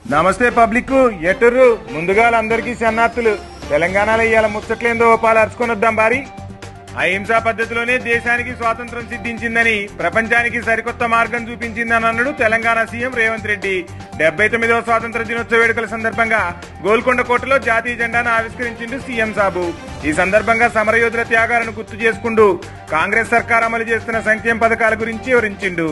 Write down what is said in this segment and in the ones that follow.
నమస్తే పబ్లిక్ ఎటుర్రు ముందుగా అందరికీ శరణార్థులు. తెలంగాణలో ఇవాళ ముచ్చట్లేందో పాలు అరుచుకొని వద్దాం బారి. అహింసా పద్ధతిలోనే దేశానికి స్వాతంత్రం సిద్ధించిందని, ప్రపంచానికి సరికొత్త మార్గం చూపించిందని అన్నాడు తెలంగాణ సీఎం రేవంత్ రెడ్డి. 79వ స్వాతంత్ర దినోత్సవ వేడుకల సందర్భంగా గోల్కొండ కోటలో జాతీయ జెండాను ఆవిష్కరించిండు సీఎం సాబు. ఈ సందర్భంగా సమరయోధుల త్యాగాలను గుర్తు చేసుకుంటూ కాంగ్రెస్ సర్కార్ అమలు చేస్తున్న సంక్షేమ పథకాల గురించి వివరించిండు.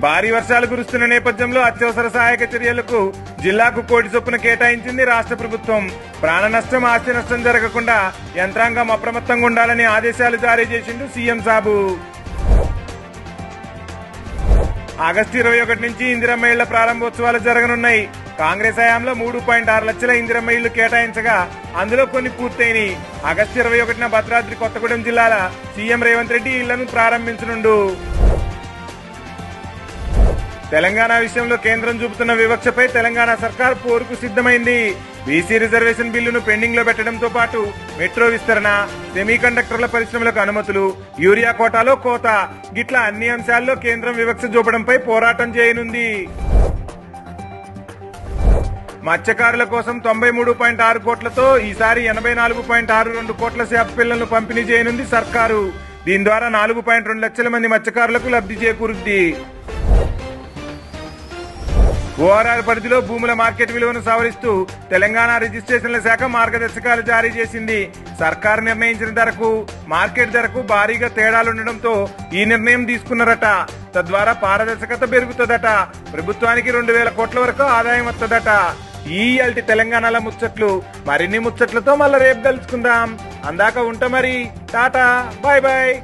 భారీ వర్షాలు కురుస్తున్న నేపథ్యంలో అత్యవసర సహాయక చర్యలకు జిల్లాకు 1 కోటి చొప్పున కేటాయించింది రాష్ట్ర ప్రభుత్వం. ప్రాణ నష్టం, ఆస్తి నష్టం జరగకుండా యంత్రాంగం అప్రమత్తంగా ఉండాలని ఆదేశాలు జారీ చేసిండు సీఎం సాబు. ఆగస్టు 21 నుంచి ఇందిరమ్మ ఇళ్ల ప్రారంభోత్సవాలు జరగనున్నాయి. కాంగ్రెస్ హయాంలో 3.6 లక్షల ఇందిరమ్మ ఇళ్లు కేటాయించగా అందులో కొన్ని పూర్తయినాయి. ఆగస్టు 21న భద్రాద్రి కొత్తగూడెం జిల్లాల సీఎం రేవంత్ రెడ్డి ఇళ్లను ప్రారంభించనుండు. తెలంగాణ విషయంలో కేంద్రం చూపుతున్న వివక్షపై తెలంగాణ సర్కార్ పోరుకు సిద్ధమైంది. బీసీ రిజర్వేషన్ బిల్లును పెండింగ్ లో పెట్టడంతో పాటు మెట్రో విస్తరణ, సెమీకండక్టర్ల పరిశ్రమలకు అనుమతులు, యూరియా కోటాలో కోత గిట్లా అన్ని అంశాల్లో కేంద్రం వివక్ష చూపడంపై పోరాటం చేయనుంది. మత్స్యకారుల కోసం 93.6 కోట్లతో ఈసారి 84.62 కోట్ల చేప పిల్లలను పంపిణీ చేయనుంది సర్కారు. దీని ద్వారా 4.2 లక్షల మంది మత్స్యకారులకు లబ్ధి చేకూరుద్ది. ఓఆర్ఆర్ పరిధిలో భూముల మార్కెట్ విలువను సవరిస్తూ తెలంగాణ రిజిస్ట్రేషన్ల శాఖ మార్గదర్శకాలు జారీ చేసింది. సర్కారు నిర్ణయించిన ధరకు మార్కెట్ ధరకు భారీగా తేడాలుండడంతో ఈ నిర్ణయం తీసుకున్నారట. తద్వారా పారదర్శకత పెరుగుతుందట. ప్రభుత్వానికి 2,000 కోట్ల వరకు ఆదాయం వస్తుందట. ఈ తెలంగాణలో ముచ్చట్లు. మరిన్ని ముచ్చట్లతో మళ్ళా రేపు కలుసుకుందాం. అందాక ఉంటా మరి. Tata, bye bye.